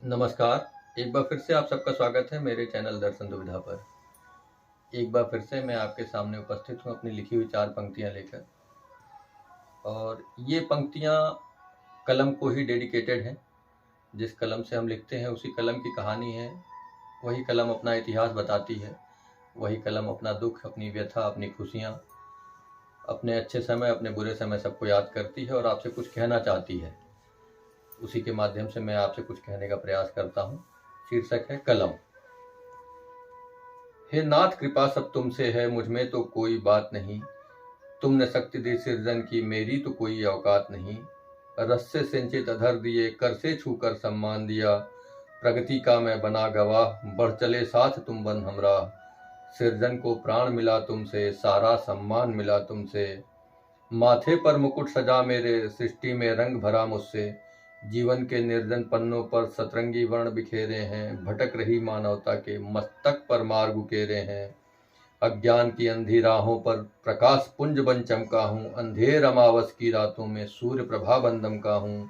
नमस्कार। एक बार फिर से आप सबका स्वागत है मेरे चैनल दर्शन दुविधा पर। एक बार फिर से मैं आपके सामने उपस्थित हूँ अपनी लिखी हुई 4 पंक्तियाँ लेकर। और ये पंक्तियाँ कलम को ही डेडिकेटेड हैं। जिस कलम से हम लिखते हैं उसी कलम की कहानी है। वही कलम अपना इतिहास बताती है। वही कलम अपना दुख, अपनी व्यथा, अपनी खुशियाँ, अपने अच्छे समय, अपने बुरे समय सबको याद करती है और आपसे कुछ कहना चाहती है। उसी के माध्यम से मैं आपसे कुछ कहने का प्रयास करता हूँ। शीर्षक है कलम। हे नाथ, कृपा सब तुमसे है, मुझ में तो कोई बात नहीं। तुमने शक्ति दी सृजन की, मेरी तो कोई औकात नहीं। रस से सिंचित अधर दिए, कर से छूकर सम्मान दिया। प्रगति का मैं बना गवाह, बढ़ चले साथ तुम बन हमरा। सृजन को प्राण मिला तुमसे, सारा सम्मान मिला तुमसे। माथे पर मुकुट सजा मेरे, सृष्टि में रंग भरा मुझसे। जीवन के निर्जन पन्नों पर सतरंगी वर्ण बिखेरे हैं। भटक रही मानवता के मस्तक पर मार्ग उकेरे हैं। अज्ञान की अंधी राहों पर प्रकाश पुंज बन चमका हूँ। अंधेर अमावस की रातों में सूर्य प्रभा बन दमका हूँ।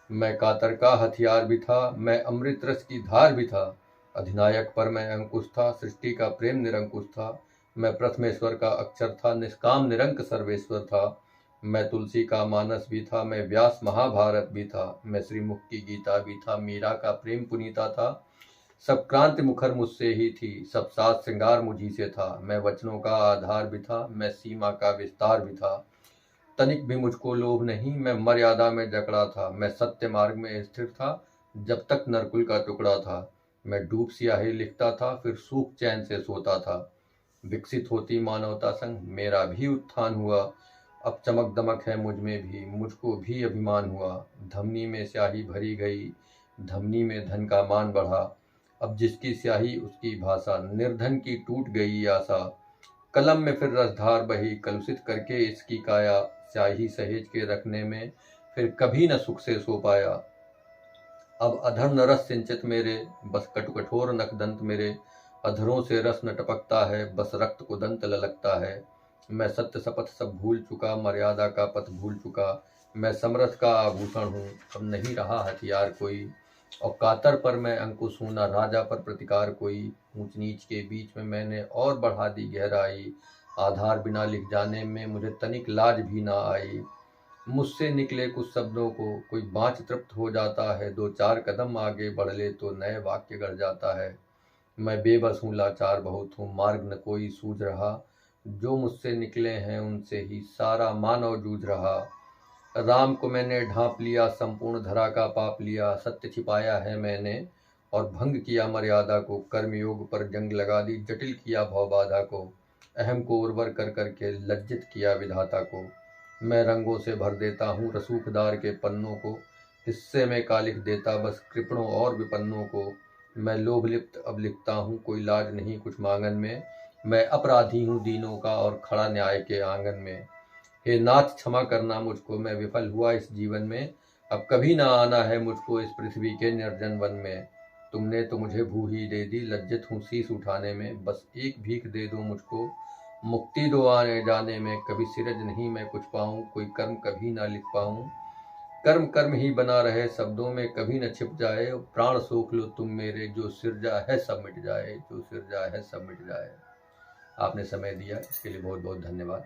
मैं कातर का हथियार भी था, मैं अमृत रस की धार भी था। अधिनायक पर मैं अंकुश था, सृष्टि का प्रेम निरंकुश था। मैं प्रथमेश्वर का अक्षर था, निष्काम निरंक सर्वेश्वर था। मैं तुलसी का मानस भी था, मैं व्यास महाभारत भी था। मैं श्रीमुख की गीता भी था, मीरा का प्रेम पुनीता था। सब क्रांति मुखर मुझसे ही थी, सब साज श्रृंगार मुझी से था। मैं वचनों का आधार भी था, मैं सीमा का विस्तार भी था। तनिक भी मुझको लोभ नहीं, मैं मर्यादा में जकड़ा था। मैं सत्य मार्ग में स्थिर था, जब तक नरकुल का टुकड़ा था। मैं डूब स्याही लिखता था, फिर सूख चैन से सोता था। विकसित होती मानवता संग मेरा भी उत्थान हुआ। अब चमक दमक है मुझ में भी, मुझको भी अभिमान हुआ। धमनी में स्याही भरी गई, धमनी में धन का मान बढ़ा। अब जिसकी स्याही उसकी भाषा, निर्धन की टूट गई आशा। कलम में फिर रसधार बही, कलुषित करके इसकी काया। स्याही सहेज के रखने में फिर कभी न सुख से सो पाया। अब अधर न रस सिंचित मेरे, बस कटु कठोर नख दंत मेरे। अधरों से रस न टपकता है, बस रक्त को दंत ललकता है। मैं सत्य शपथ सब भूल चुका, मर्यादा का पथ भूल चुका। मैं समरथ का आभूषण हूँ, अब नहीं रहा हथियार कोई। और कातर पर मैं अंकुश हूँ, ना राजा पर प्रतिकार कोई। ऊंच नीच के बीच में मैंने और बढ़ा दी गहराई। आधार बिना लिख जाने में मुझे तनिक लाज भी ना आई। मुझसे निकले कुछ शब्दों को कोई बाँच तृप्त हो जाता है। 2-4 कदम आगे बढ़ ले तो नए वाक्य गढ़ जाता है। मैं बेबस हूँ, लाचार बहुत हूँ, मार्ग न कोई सूझ रहा। जो मुझसे निकले हैं उनसे ही सारा मानव जूझ रहा। राम को मैंने ढांप लिया, संपूर्ण धरा का पाप लिया। सत्य छिपाया है मैंने और भंग किया मर्यादा को। कर्मयोग पर जंग लगा दी, जटिल किया भव बाधा को। अहम को उर्वर कर करके लज्जित किया विधाता को। मैं रंगों से भर देता हूँ रसूखदार के पन्नों को। हिस्से में का लिख देता बस कृपणों और विपन्नों को। मैं लोभ लिप्त अब लिखता हूँ, कोई लाज नहीं कुछ मांगन में। मैं अपराधी हूँ दीनों का और खड़ा न्याय के आंगन में। हे नाथ, क्षमा करना मुझको, मैं विफल हुआ इस जीवन में। अब कभी ना आना है मुझको इस पृथ्वी के निर्जन वन में। तुमने तो मुझे भू ही दे दी, लज्जित हूँ शीश उठाने में। बस एक भीख दे दो मुझको, मुक्ति दो आने जाने में। कभी सिरज नहीं मैं कुछ पाऊँ, कोई कर्म कभी ना लिख पाऊँ। कर्म कर्म ही बना रहे शब्दों में, कभी न छिप जाए। प्राण सोख लो तुम मेरे, जो सिरजा है सब मिट जाए। जो सिरजा है सब मिट जाए। आपने समय दिया इसके लिए बहुत बहुत धन्यवाद।